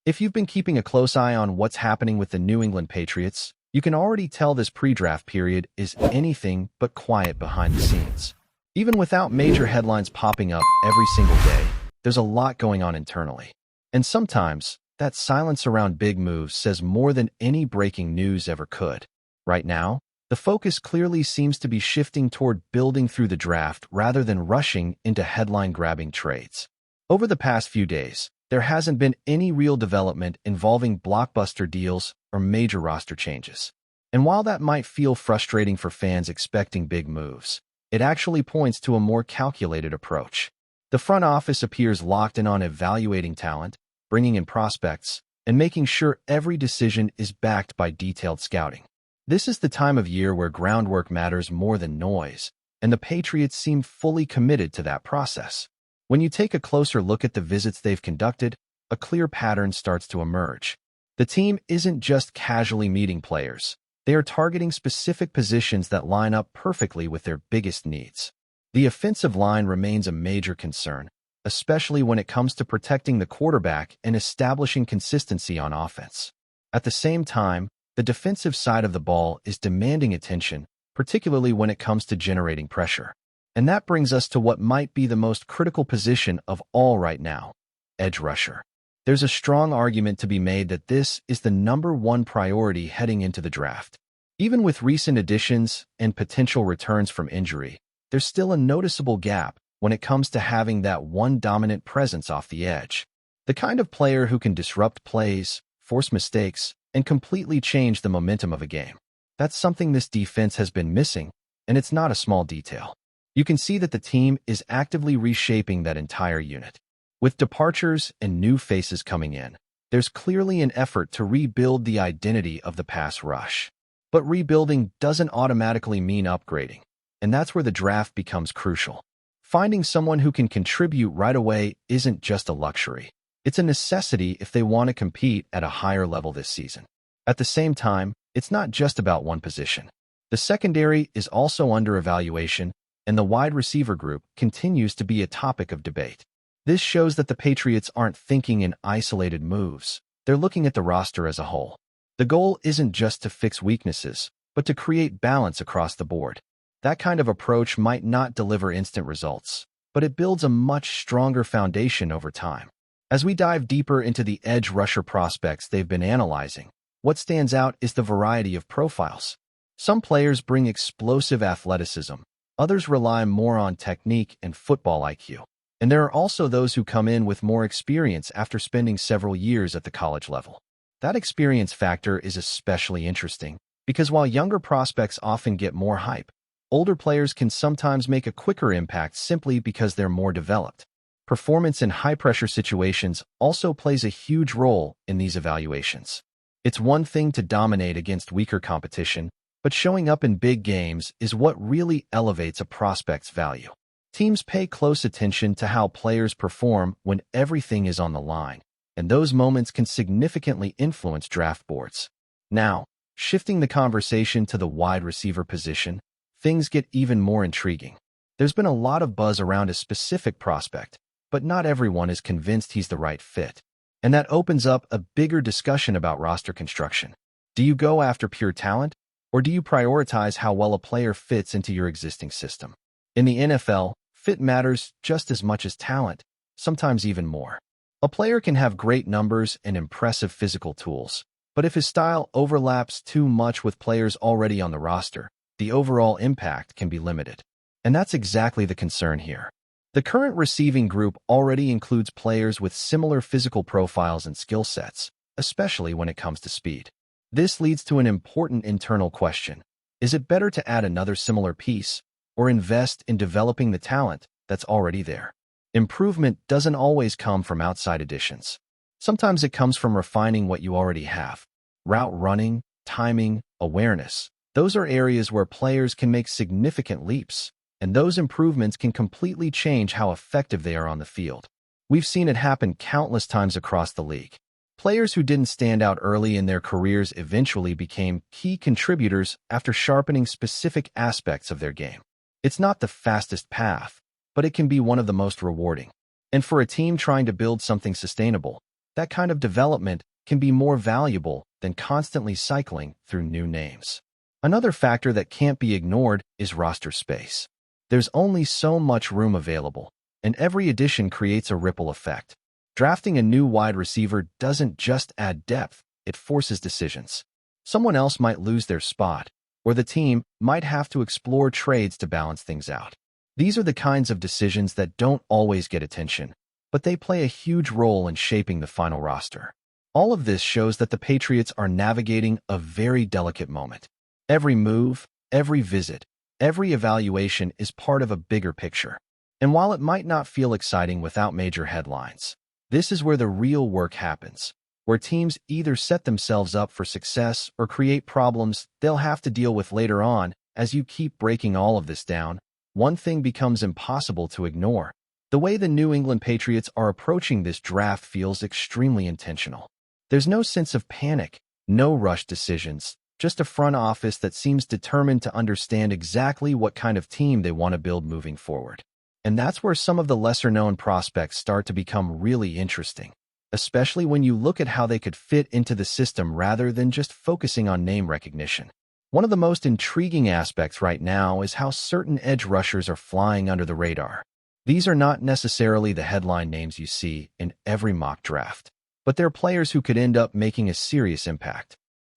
If you've been keeping a close eye on what's happening with the New England Patriots, you can already tell this pre-draft period is anything but quiet behind the scenes. Even without major headlines popping up every single day, there's a lot going on internally. And sometimes, that silence around big moves says more than any breaking news ever could. Right now, the focus clearly seems to be shifting toward building through the draft rather than rushing into headline-grabbing trades. Over the past few days, there hasn't been any real development involving blockbuster deals or major roster changes. And while that might feel frustrating for fans expecting big moves, it actually points to a more calculated approach. The front office appears locked in on evaluating talent, bringing in prospects, and making sure every decision is backed by detailed scouting. This is the time of year where groundwork matters more than noise, and the Patriots seem fully committed to that process. When you take a closer look at the visits they've conducted, a clear pattern starts to emerge. The team isn't just casually meeting players. They are targeting specific positions that line up perfectly with their biggest needs. The offensive line remains a major concern, especially when it comes to protecting the quarterback and establishing consistency on offense. At the same time, the defensive side of the ball is demanding attention, particularly when it comes to generating pressure. And that brings us to what might be the most critical position of all right now: edge rusher. There's a strong argument to be made that this is the #1 priority heading into the draft. Even with recent additions and potential returns from injury, there's still a noticeable gap when it comes to having that one dominant presence off the edge. The kind of player who can disrupt plays, force mistakes, and completely change the momentum of a game. That's something this defense has been missing, and it's not a small detail. You can see that the team is actively reshaping that entire unit. With departures and new faces coming in, there's clearly an effort to rebuild the identity of the pass rush. But rebuilding doesn't automatically mean upgrading, and that's where the draft becomes crucial. Finding someone who can contribute right away isn't just a luxury. It's a necessity if they want to compete at a higher level this season. At the same time, it's not just about one position. The secondary is also under evaluation, and the wide receiver group continues to be a topic of debate. This shows that the Patriots aren't thinking in isolated moves. They're looking at the roster as a whole. The goal isn't just to fix weaknesses, but to create balance across the board. That kind of approach might not deliver instant results, but it builds a much stronger foundation over time. As we dive deeper into the edge rusher prospects they've been analyzing, what stands out is the variety of profiles. Some players bring explosive athleticism, others rely more on technique and football IQ. And there are also those who come in with more experience after spending several years at the college level. That experience factor is especially interesting, because while younger prospects often get more hype, older players can sometimes make a quicker impact simply because they're more developed. Performance in high-pressure situations also plays a huge role in these evaluations. It's one thing to dominate against weaker competition, but showing up in big games is what really elevates a prospect's value. Teams pay close attention to how players perform when everything is on the line, and those moments can significantly influence draft boards. Now, shifting the conversation to the wide receiver position, things get even more intriguing. There's been a lot of buzz around a specific prospect, but not everyone is convinced he's the right fit. And that opens up a bigger discussion about roster construction. Do you go after pure talent, or do you prioritize how well a player fits into your existing system? In the NFL, fit matters just as much as talent, sometimes even more. A player can have great numbers and impressive physical tools, but if his style overlaps too much with players already on the roster, the overall impact can be limited. And that's exactly the concern here. The current receiving group already includes players with similar physical profiles and skill sets, especially when it comes to speed. This leads to an important internal question. Is it better to add another similar piece, or invest in developing the talent that's already there? Improvement doesn't always come from outside additions. Sometimes it comes from refining what you already have. Route running, timing, awareness. Those are areas where players can make significant leaps, and those improvements can completely change how effective they are on the field. We've seen it happen countless times across the league. Players who didn't stand out early in their careers eventually became key contributors after sharpening specific aspects of their game. It's not the fastest path, but it can be one of the most rewarding. And for a team trying to build something sustainable, That kind of development can be more valuable than constantly cycling through new names. Another factor that can't be ignored is roster space. There's only so much room available, and every addition creates a ripple effect. Drafting a new wide receiver doesn't just add depth, it forces decisions. Someone else might lose their spot, or the team might have to explore trades to balance things out. These are the kinds of decisions that don't always get attention, but they play a huge role in shaping the final roster. All of this shows that the Patriots are navigating a very delicate moment. Every move, every visit, every evaluation is part of a bigger picture. And while it might not feel exciting without major headlines, this is where the real work happens, where teams either set themselves up for success or create problems they'll have to deal with later on. As you keep breaking all of this down, one thing becomes impossible to ignore. The way the New England Patriots are approaching this draft feels extremely intentional. There's no sense of panic, no rushed decisions, just a front office that seems determined to understand exactly what kind of team they want to build moving forward. And that's where some of the lesser-known prospects start to become really interesting, especially when you look at how they could fit into the system rather than just focusing on name recognition. One of the most intriguing aspects right now is how certain edge rushers are flying under the radar. These are not necessarily the headline names you see in every mock draft, but they're players who could end up making a serious impact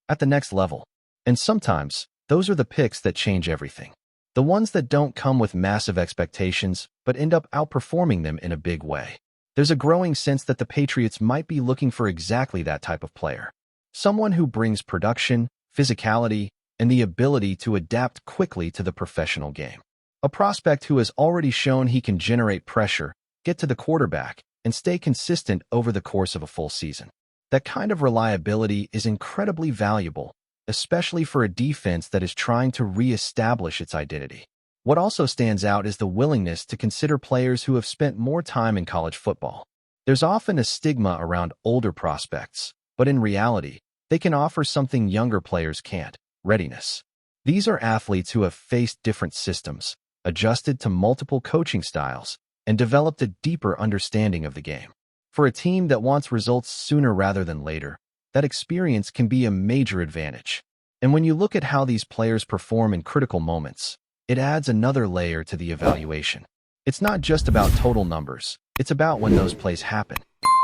at the next level. And sometimes, those are the picks that change everything. The ones that don't come with massive expectations, but end up outperforming them in a big way. There's a growing sense that the Patriots might be looking for exactly that type of player. Someone who brings production, physicality, and the ability to adapt quickly to the professional game. A prospect who has already shown he can generate pressure, get to the quarterback, and stay consistent over the course of a full season. That kind of reliability is incredibly valuable, especially for a defense that is trying to re-establish its identity. What also stands out is the willingness to consider players who have spent more time in college football. There's often a stigma around older prospects, but in reality, they can offer something younger players can't: readiness. These are athletes who have faced different systems, adjusted to multiple coaching styles, and developed a deeper understanding of the game. For a team that wants results sooner rather than later, that experience can be a major advantage. And when you look at how these players perform in critical moments, it adds another layer to the evaluation. It's not just about total numbers, it's about when those plays happen.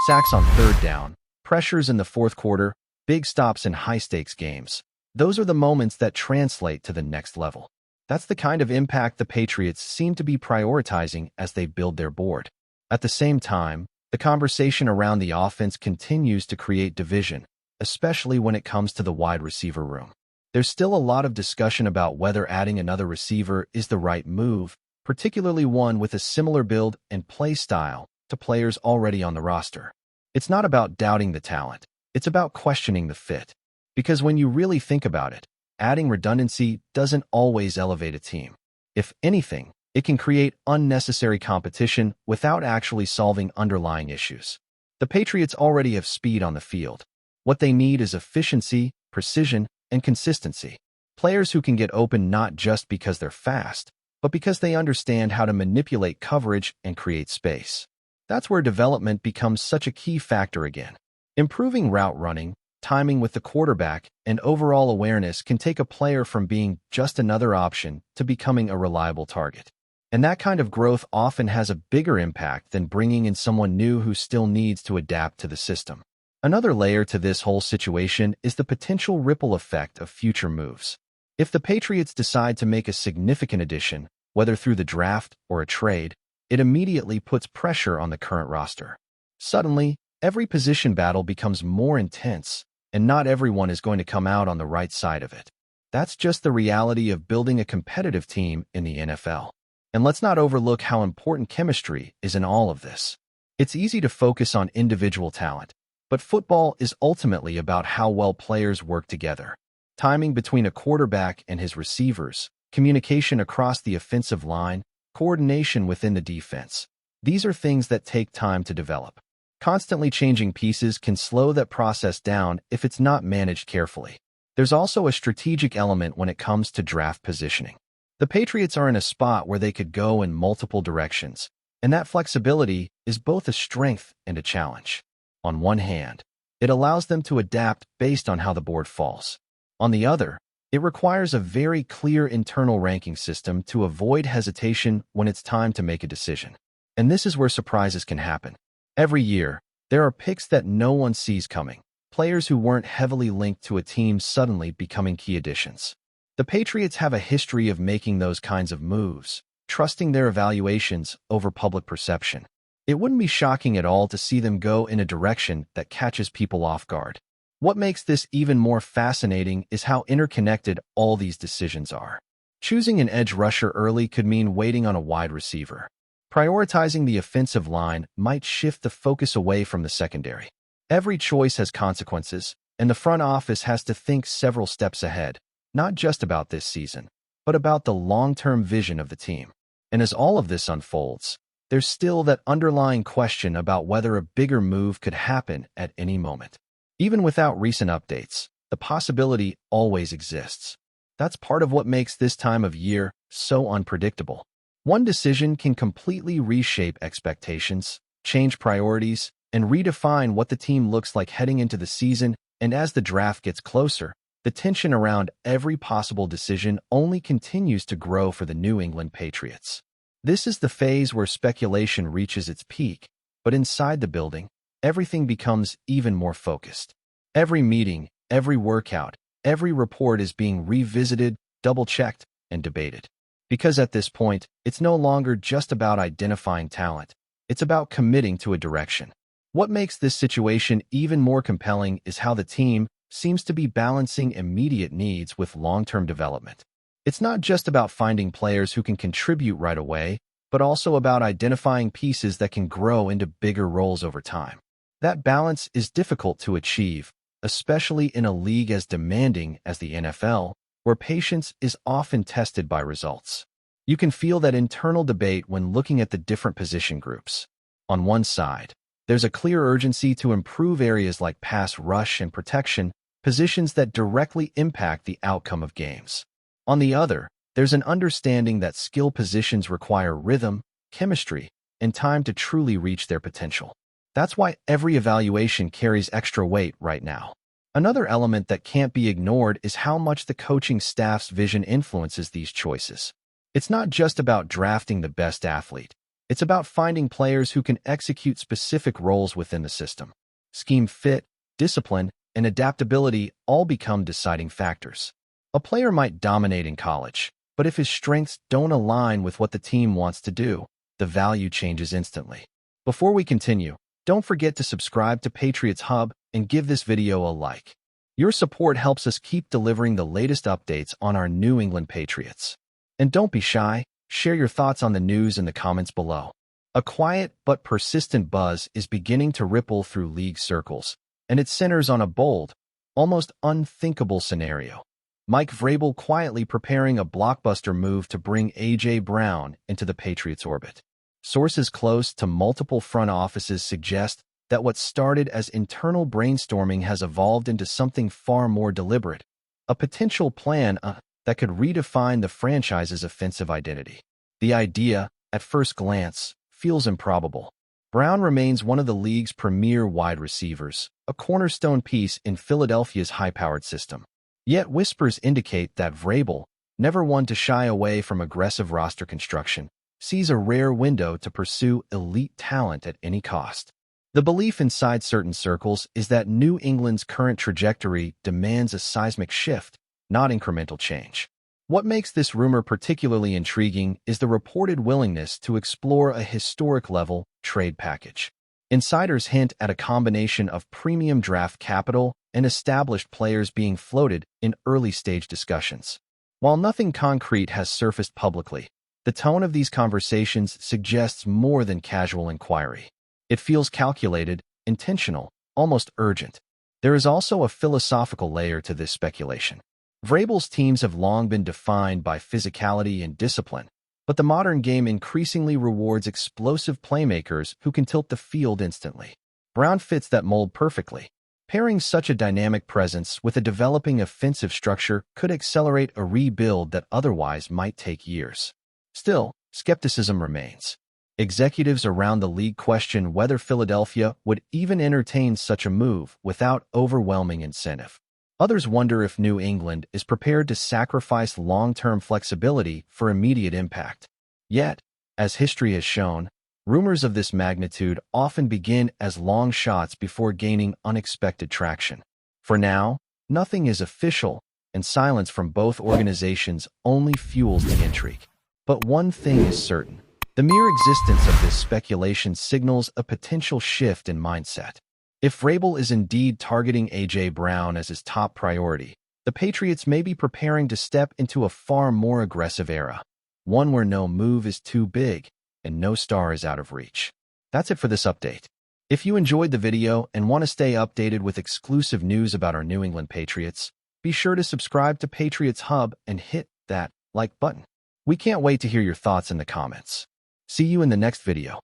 Sacks on third down, pressures in the fourth quarter, big stops in high-stakes games. Those are the moments that translate to the next level. That's the kind of impact the Patriots seem to be prioritizing as they build their board. At the same time, the conversation around the offense continues to create division, especially when it comes to the wide receiver room. There's still a lot of discussion about whether adding another receiver is the right move, particularly one with a similar build and play style to players already on the roster. It's not about doubting the talent, it's about questioning the fit. Because when you really think about it, adding redundancy doesn't always elevate a team. If anything, it can create unnecessary competition without actually solving underlying issues. The Patriots already have speed on the field. What they need is efficiency, precision, and consistency. Players who can get open not just because they're fast, but because they understand how to manipulate coverage and create space. That's where development becomes such a key factor again. Improving route running, timing with the quarterback, and overall awareness can take a player from being just another option to becoming a reliable target. And that kind of growth often has a bigger impact than bringing in someone new who still needs to adapt to the system. Another layer to this whole situation is the potential ripple effect of future moves. If the Patriots decide to make a significant addition, whether through the draft or a trade, it immediately puts pressure on the current roster. Suddenly, every position battle becomes more intense, and not everyone is going to come out on the right side of it. That's just the reality of building a competitive team in the NFL. And let's not overlook how important chemistry is in all of this. It's easy to focus on individual talent, but football is ultimately about how well players work together. Timing between a quarterback and his receivers, communication across the offensive line, coordination within the defense. These are things that take time to develop. Constantly changing pieces can slow that process down if it's not managed carefully. There's also a strategic element when it comes to draft positioning. The Patriots are in a spot where they could go in multiple directions, and that flexibility is both a strength and a challenge. On one hand, it allows them to adapt based on how the board falls. On the other, it requires a very clear internal ranking system to avoid hesitation when it's time to make a decision. And this is where surprises can happen. Every year, there are picks that no one sees coming, players who weren't heavily linked to a team suddenly becoming key additions. The Patriots have a history of making those kinds of moves, trusting their evaluations over public perception. It wouldn't be shocking at all to see them go in a direction that catches people off guard. What makes this even more fascinating is how interconnected all these decisions are. Choosing an edge rusher early could mean waiting on a wide receiver. Prioritizing the offensive line might shift the focus away from the secondary. Every choice has consequences, and the front office has to think several steps ahead, not just about this season, but about the long-term vision of the team. And as all of this unfolds, there's still that underlying question about whether a bigger move could happen at any moment. Even without recent updates, the possibility always exists. That's part of what makes this time of year so unpredictable. One decision can completely reshape expectations, change priorities, and redefine what the team looks like heading into the season, and as the draft gets closer, the tension around every possible decision only continues to grow for the New England Patriots. This is the phase where speculation reaches its peak, but inside the building, everything becomes even more focused. Every meeting, every workout, every report is being revisited, double-checked, and debated. Because at this point, it's no longer just about identifying talent. It's about committing to a direction. What makes this situation even more compelling is how the team seems to be balancing immediate needs with long-term development. It's not just about finding players who can contribute right away, but also about identifying pieces that can grow into bigger roles over time. That balance is difficult to achieve, especially in a league as demanding as the NFL, where patience is often tested by results. You can feel that internal debate when looking at the different position groups. On one side, there's a clear urgency to improve areas like pass rush and protection, positions that directly impact the outcome of games. On the other, there's an understanding that skill positions require rhythm, chemistry, and time to truly reach their potential. That's why every evaluation carries extra weight right now. Another element that can't be ignored is how much the coaching staff's vision influences these choices. It's not just about drafting the best athlete. It's about finding players who can execute specific roles within the system. Scheme fit, discipline, and adaptability all become deciding factors. A player might dominate in college, but if his strengths don't align with what the team wants to do, the value changes instantly. Before we continue, don't forget to subscribe to Patriots Hub and give this video a like. Your support helps us keep delivering the latest updates on our New England Patriots. And don't be shy, share your thoughts on the news in the comments below. A quiet but persistent buzz is beginning to ripple through league circles, and it centers on a bold, almost unthinkable scenario. Mike VRABEL quietly preparing a blockbuster move to bring A.J. Brown into the Patriots' orbit. Sources close to multiple front offices suggest that what started as internal brainstorming has evolved into something far more deliberate, a potential plan that could redefine the franchise's offensive identity. The idea, at first glance, feels improbable. Brown remains one of the league's premier wide receivers, a cornerstone piece in Philadelphia's high-powered system. Yet whispers indicate that VRABEL, never one to shy away from aggressive roster construction, sees a rare window to pursue elite talent at any cost. The belief inside certain circles is that New England's current trajectory demands a seismic shift, not incremental change. What makes this rumor particularly intriguing is the reported willingness to explore a historic-level trade package. Insiders hint at a combination of premium draft capital and established players being floated in early-stage discussions. While nothing concrete has surfaced publicly, the tone of these conversations suggests more than casual inquiry. It feels calculated, intentional, almost urgent. There is also a philosophical layer to this speculation. VRABEL's teams have long been defined by physicality and discipline, but the modern game increasingly rewards explosive playmakers who can tilt the field instantly. Brown fits that mold perfectly. Pairing such a dynamic presence with a developing offensive structure could accelerate a rebuild that otherwise might take years. Still, skepticism remains. Executives around the league question whether Philadelphia would even entertain such a move without overwhelming incentive. Others wonder if New England is prepared to sacrifice long-term flexibility for immediate impact. Yet, as history has shown, rumors of this magnitude often begin as long shots before gaining unexpected traction. For now, nothing is official, and silence from both organizations only fuels the intrigue. But one thing is certain. The mere existence of this speculation signals a potential shift in mindset. If VRABEL is indeed targeting A.J. Brown as his top priority, the Patriots may be preparing to step into a far more aggressive era, one where no move is too big and no star is out of reach. That's it for this update. If you enjoyed the video and want to stay updated with exclusive news about our New England Patriots, be sure to subscribe to Patriots Hub and hit that like button. We can't wait to hear your thoughts in the comments. See you in the next video.